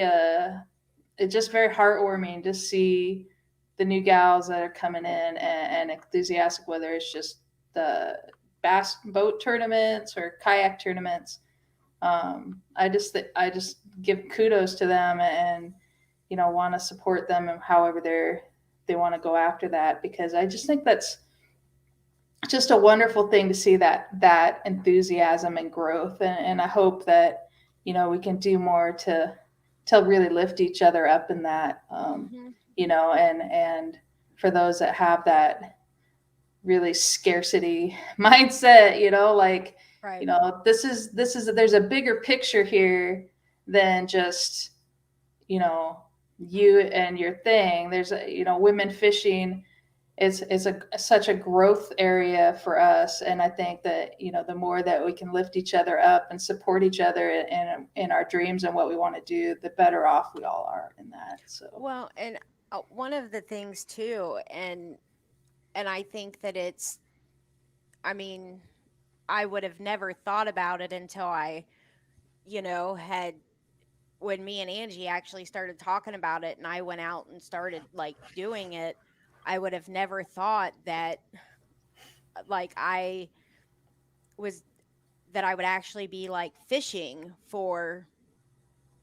it's just very heartwarming to see the new gals that are coming in and enthusiastic, whether it's just the bass boat tournaments or kayak tournaments. I just give kudos to them and want to support them and however they want to go after that, because I just think that's just a wonderful thing to see that enthusiasm and growth, and I hope that we can do more to really lift each other up in that, Mhm. and for those that have that really scarcity mindset, like Right. this is there's a bigger picture here than just you know you and your thing. There's women fishing is such a growth area for us, and I think that the more that we can lift each other up and support each other in our dreams and what we want to do, the better off we all are in that. So Well, and one of the things too, and I think that I mean, I would have never thought about it until I, had when me and Angie actually started talking about it and I went out and started like doing it. I would have never thought that like was I would actually be like fishing for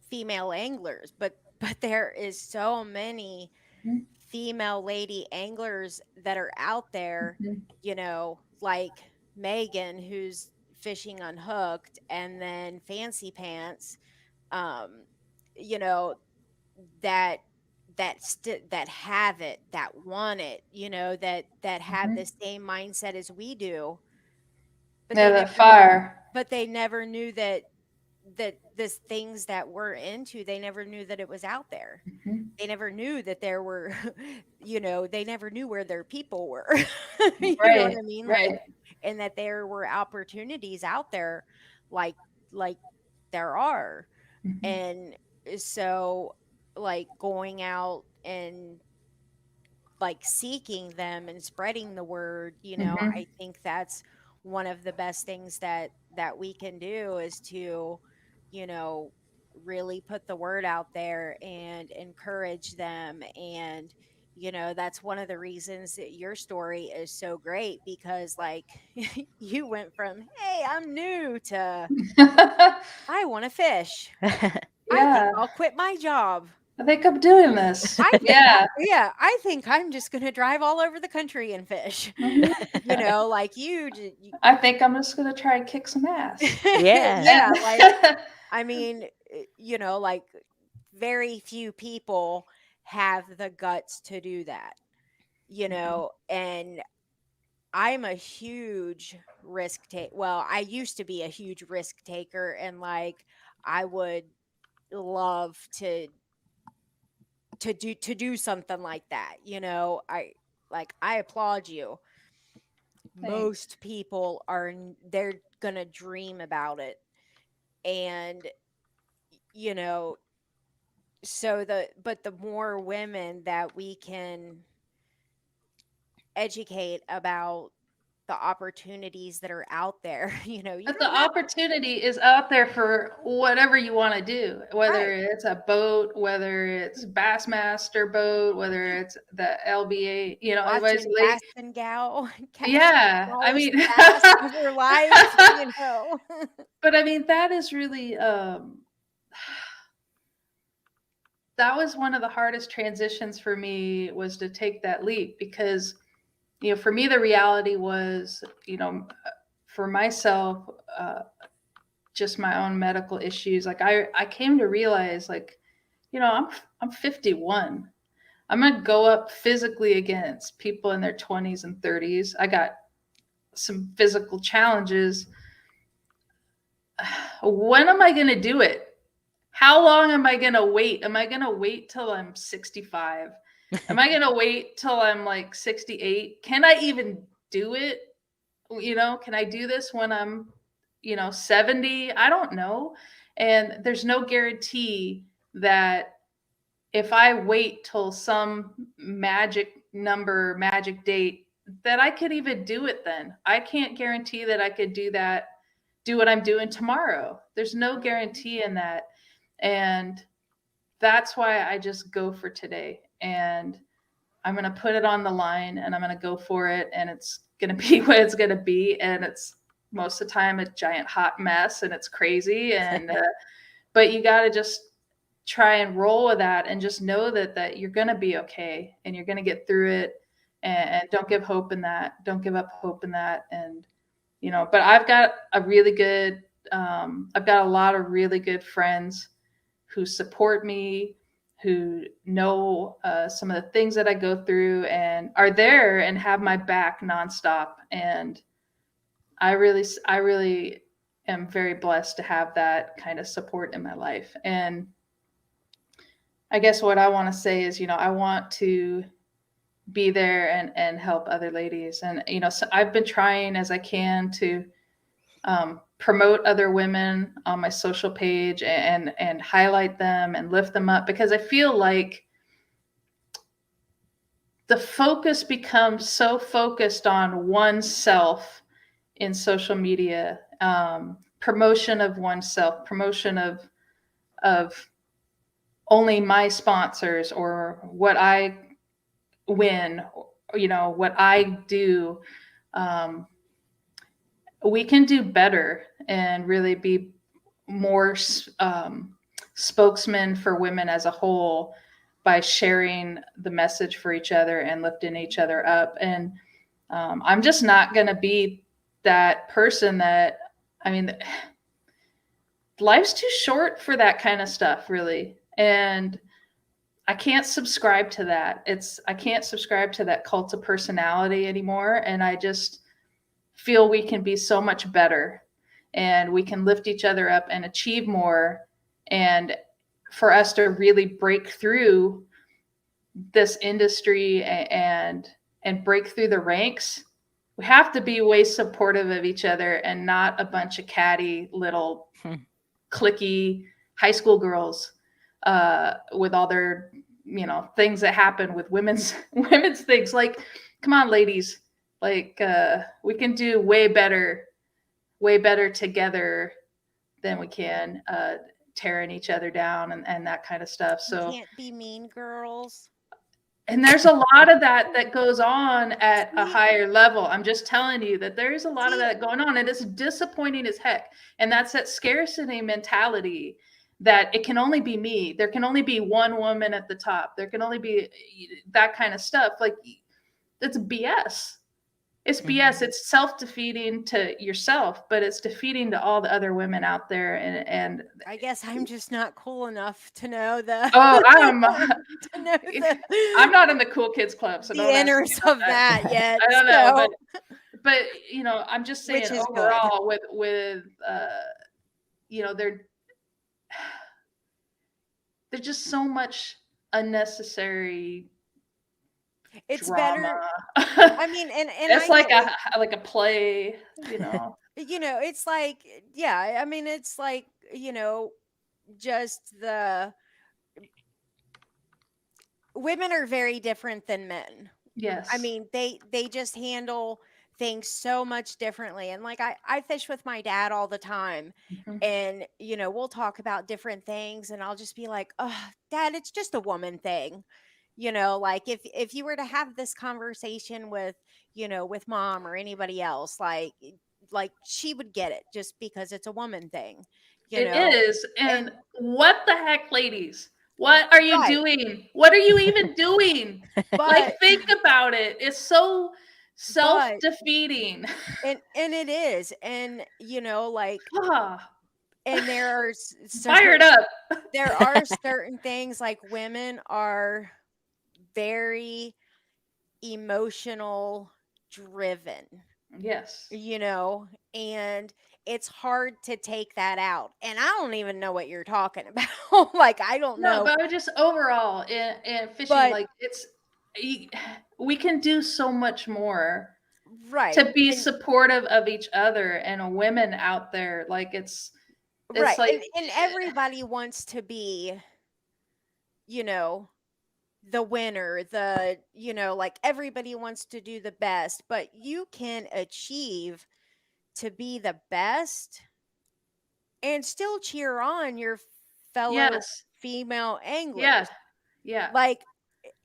female anglers, but there is so many mhm, female lady anglers that are out there, mhm, like Megan, who's fishing unhooked, and then Fancy Pants, um, you know, that that have it, that want it, that have the mhm. same mindset as we do, but Yeah, they that never fire. knew that this things that we're into, they never knew that it was out there. Mhm. They never knew that there were, they never knew where their people were. You know what Right, I mean? Like, right. and that there were opportunities out there, like like there are. Mhm, And so, like, going out and like seeking them and spreading the word, mhm, I think that's one of the best things that we can do is to, you know, really put the word out there and encourage them. And that's one of the reasons that your story is so great, because like you went from, hey, I'm new, to I want to fish. I think yeah, I'll quit my job. I think I'm doing this. Yeah. I think I'm just gonna drive all over the country and fish. Mhm. Like you I think I'm just gonna try and kick some ass. Yeah. yeah, like, And I mean, like very few people have the guts to do that, and I'm a huge risk take. Well, I used to be a huge risk taker, and like I would love to do something like that. I applaud you. thanks. Most people they're gonna dream about it. And you know but the more women that we can educate about the opportunities that are out there. You But the don't have opportunity is out there for whatever you want to do, whether right. it's a boat, whether it's Bassmaster boat, whether it's the LBA, it was Watching late. Bassin Gal catch the Yeah, I smallest mean, bass of her life. but I mean, that is really, that was one of the hardest transitions for me, was to take that leap, because, for me, the reality was, for myself, just my own medical issues. Like, I came to realize, like, I'm 51. I'm gonna go up physically against people in their 20s and 30s. I got some physical challenges. When am I gonna do it? How long am I gonna wait? Am I gonna wait till I'm 65? Am I gonna wait till I'm like 68? Can I even do it? Can I do this when I'm, 70? I don't know. And there's no guarantee that if I wait till some magic number, magic date, that I could even do it then. I can't guarantee that I could do what I'm doing tomorrow. There's no guarantee in that. And that's why I just go for today. And I'm going to put it on the line, and I'm going to go for it. And it's going to be what it's going to be. And it's most of the time a giant hot mess, and it's crazy. And, but you got to just try and roll with that, and just know that you're going to be okay, and you're going to get through it. And don't give hope in that. Don't give up hope in that. And, but I've got I've got a lot of really good friends who support me, who know some of the things that I go through, and are there and have my back nonstop. And I really am very blessed to have that kind of support in my life. And I guess what I want to say is, I want to be there and help other ladies. And, so I've been trying as I can to promote other women on my social page, and highlight them and lift them up, because I feel like the focus becomes so focused on oneself in social media, promotion of oneself, promotion of only my sponsors, or what I win, what I do. Um, we can do better and really be more spokesmen for women as a whole, by sharing the message for each other and lifting each other up. And I'm just not going to be that person that, I mean, life's too short for that kind of stuff, really. And I can't subscribe to that. I can't subscribe to that cult of personality anymore. And I just feel we can be so much better, and we can lift each other up and achieve more. And for us to really break through this industry, and break through the ranks, we have to be way supportive of each other, and not a bunch of catty little clicky high school girls with all their things that happen with women's things. Like, come on, ladies, like, we can do way better together than we can tearing each other down, and that kind of stuff. You So, can't be mean girls. and there's a lot of that goes on at a See, higher level. I'm just telling you that there's a lot of see, that going on, and it's disappointing as heck. And that's that scarcity mentality, that it can only be me. There can only be one woman at the top. There can only be that kind of stuff. Like, it's BS. It's BS. It's self-defeating to yourself, but it's defeating to all the other women out there. And I guess I'm just not cool enough to know the oh, I'm to know I'm not in the cool kids club, so the don't ask me inners about of that. that yet. I don't know, So, but I'm just saying, which is good. overall, with you know, there there's just so much unnecessary It's drama. better. I mean, and It's I get like it. a play, you know. It's like, yeah, I mean, it's like, just the women are very different than men. I Yes. mean, they just handle things so much differently. And like I fish with my dad all the time. Mhm. And, we'll talk about different things and I'll just be like, oh, Dad, it's just a woman thing. Like if you were to have this conversation with, with mom or anybody else, like she would get it just because it's a woman thing, you It know. is. And And what the heck, ladies? What are you right. doing? What are you even doing? Like, But think about it. It's so but self-defeating. and it is. And like Ah, and fired up. there are certain things like women are very emotional driven, Yes. you know, and it's hard to take that out. And I don't even know what you're talking about. Like I don't No, know, but just overall in fishing, but like y- we can do so much more right. to be And supportive of each other and women out there. Like it's right. like And everybody wants to be, you know, the winner, like everybody wants to do the best, but you can achieve to be the best and still cheer on your fellow yes, female yeah, anglers. yeah. Like,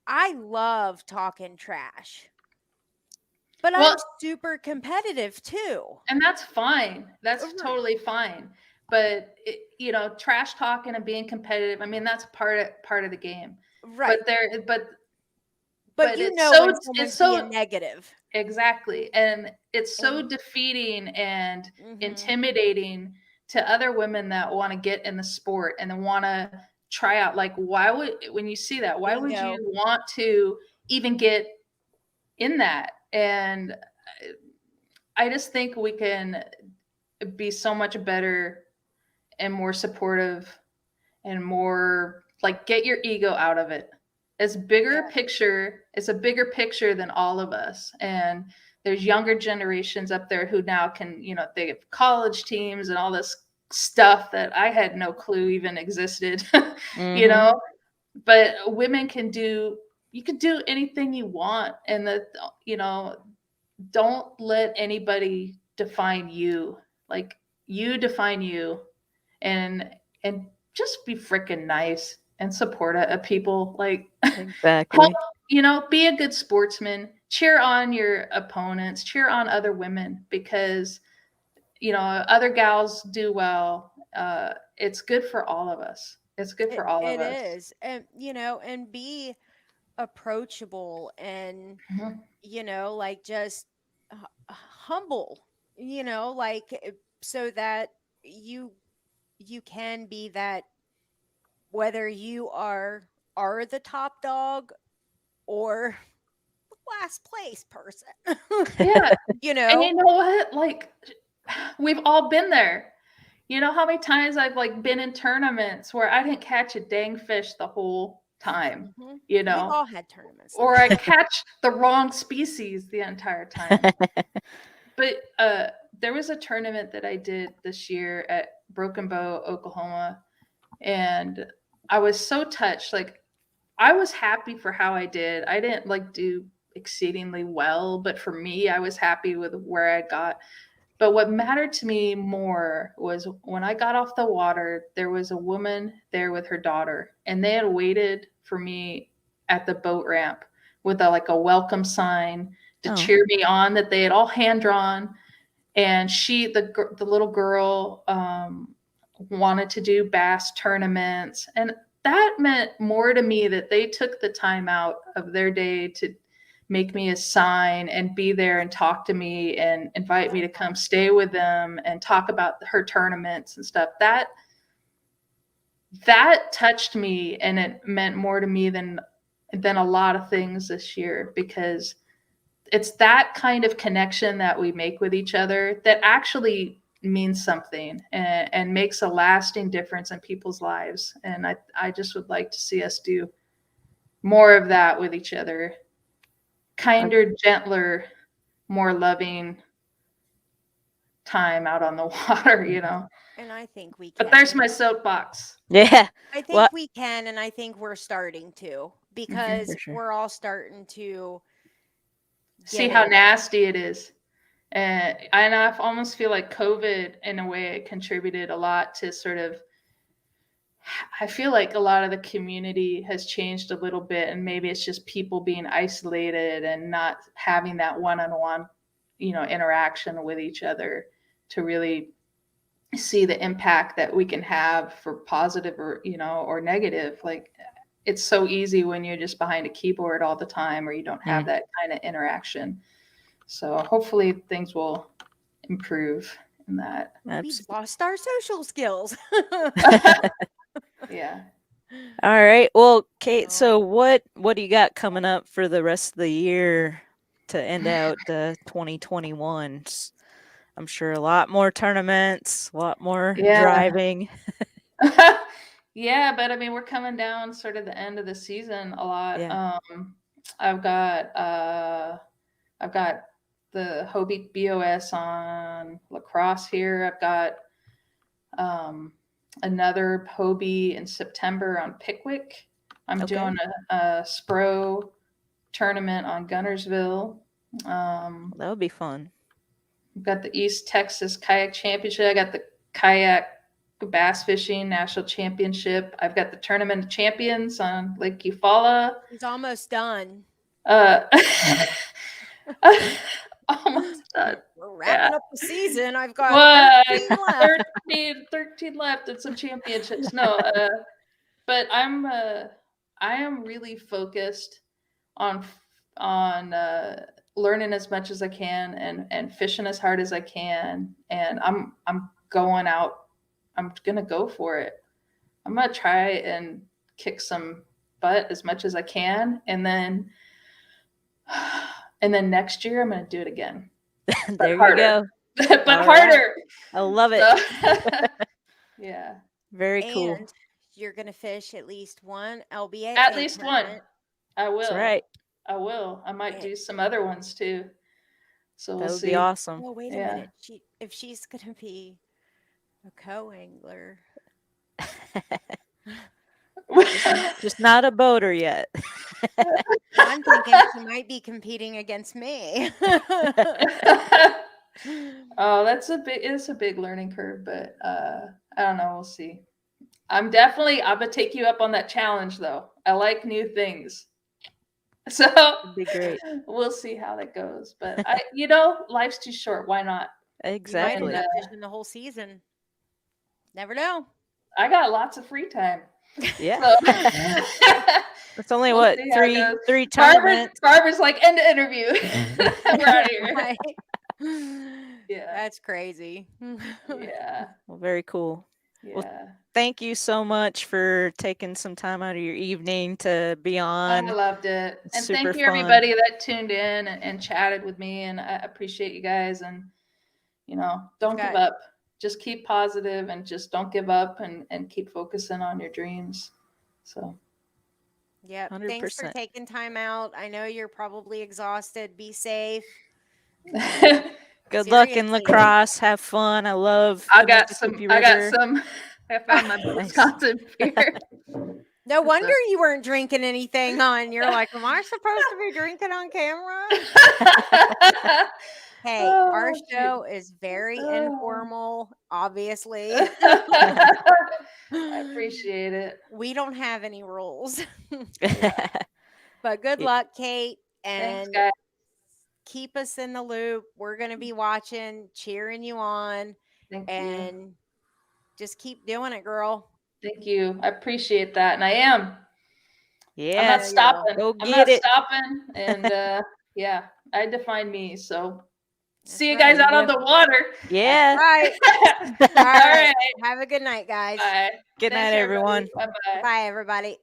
I love talking trash, but I'm Well, super competitive too. and that's fine. That's R- totally fine. But trash talking and being competitive. I mean, that's part of the game. Right. But there, But but you it's know so when it's someone's so being negative. exactly, and it's so And defeating and hmm intimidating to other women that want to get in the sport and then want to try out. Like, why would when you see that? Why would you bingo. want to even get in that? And I just think we can be so much better and more supportive and more like get your ego out of it. Yeah. It's a bigger picture than all of us. And there's younger generations up there who now can, they have college teams and all this stuff that I had no clue even existed, you Hmm. know, but women can do you can do anything you want and don't let anybody define you. Like you define you and and just be freaking nice and support of people. Like help, Exactly. be a good sportsman. Cheer on your opponents, cheer on other women because other gals do well. It's good for all of us. It's good It for all of it us. is. And and be approachable and Mhm. like just humble, like so that you you can be that, whether you are the top dog or last place person. Yeah. you And know you know what? Like we've all been there. You know how many times I've like been in tournaments where I didn't catch a dang fish the whole time, hmm you we've know, all had tournaments like or I that. catch the wrong species the entire time. But there was a tournament that I did this year at Broken Bow, Oklahoma, and I was so touched. Like I was happy for how I did. I didn't like do exceedingly well, but for me, I was happy with where I got. But what mattered to me more was when I got off the water, there was a woman there with her daughter, and they had waited for me at the boat ramp with like a welcome sign to Oh. cheer me on that they had all hand drawn. And the little girl, wanted to do bass tournaments, and that meant more to me that they took the time out of their day to make me a sign and be there and talk to me and invite me to come stay with them and talk about her tournaments and stuff. That touched me, and it meant more to me than a lot of things this year because it's that kind of connection that we make with each other that actually means something and makes a lasting difference in people's lives. And I just would like to see us do more of that with each other. Uh, Kinder, gentler, more loving time out on the water. And I think we But there's can. my soapbox. Yeah. I Well, think we can, and I think we're starting to, Mhm. because for sure. we're all starting to See get how it. nasty it is. And I almost feel like COVID, in a way, contributed a lot to sort of. I feel like a lot of the community has changed a little bit, and maybe it's just people being isolated and not having that one-on-one, interaction with each other to really see the impact that we can have for positive or negative. Like, it's so easy when you're just behind a keyboard all the time or you don't have that kind of interaction. So hopefully things will improve in that. We've lost our social skills. Yeah. All right. Well, Kate, so what do you got coming up for the rest of the year to end out 2021? I'm sure a lot more tournaments, a lot more driving. Yeah, but I mean, we're coming down sort of the end of the season a lot. Yeah. I've got the Hobie BOS on lacrosse here. I've got another Hobie in September on Pickwick. I'm doing a Spro tournament on Gunnersville. That would be fun. I've got the East Texas Kayak Championship. I got the Kayak Bass Fishing National Championship. I've got the Tournament of Champions on Lake Eufaula. He's almost done. Almost done. We're wrapping up the season. I've got 13 left. 13 left and some championships. No, but I am really focused on learning as much as I can and fishing as hard as I can. And I'm going out. I'm gonna go for it. I'm gonna try and kick some butt as much as I can, and then next year I'm gonna do it again. There you go. But harder. I love it. So, yeah. Very cool. And you're gonna fish at least one LBA. At least one. I will. That's right. I will. I might do some other ones too. So that would be awesome. Oh, wait a minute. If she's gonna be a co-angler. Just not a boater yet. I'm thinking she might be competing against me. Oh, it's a big learning curve, but I don't know. We'll see. I'm gonna take you up on that challenge though. I like new things. So it'd be great. We'll see how that goes. But life's too short. Why not? Exactly. You might end up fishing the whole season. Never know. I got lots of free time. Yeah. So, it's only three tournaments. Barbara's like, end the interview. We're out of here. Right. Yeah. That's crazy. Yeah. Well, very cool. Yeah. Well, thank you so much for taking some time out of your evening to be on. I loved it. And Super thank you fun. everybody that tuned in and chatted with me. And I appreciate you guys. And, don't give up. Just keep positive and just don't give up and keep focusing on your dreams. So. Yeah. 100%. Thanks for taking time out. I know you're probably exhausted. Be safe. Good luck in lacrosse. Have fun. I got some. I found my Wisconsin beer. No wonder you weren't drinking anything on. You're like, am I supposed to be drinking on camera? Hey, our show is very informal, obviously. I appreciate it. We don't have any rules. But good luck, Kate. And thanks, guys. Keep us in the loop. We're going to be watching, cheering you on. Thank you. Just keep doing it, girl. Thank you. I appreciate that. And I am. Yeah. I'm not stopping. Go I'm get not it. stopping. And yeah, I define me. So see you guys out on the water. Yeah. Right. All right. Have a good night, guys. Bye. Good night, everyone. Bye-bye. Bye, everybody.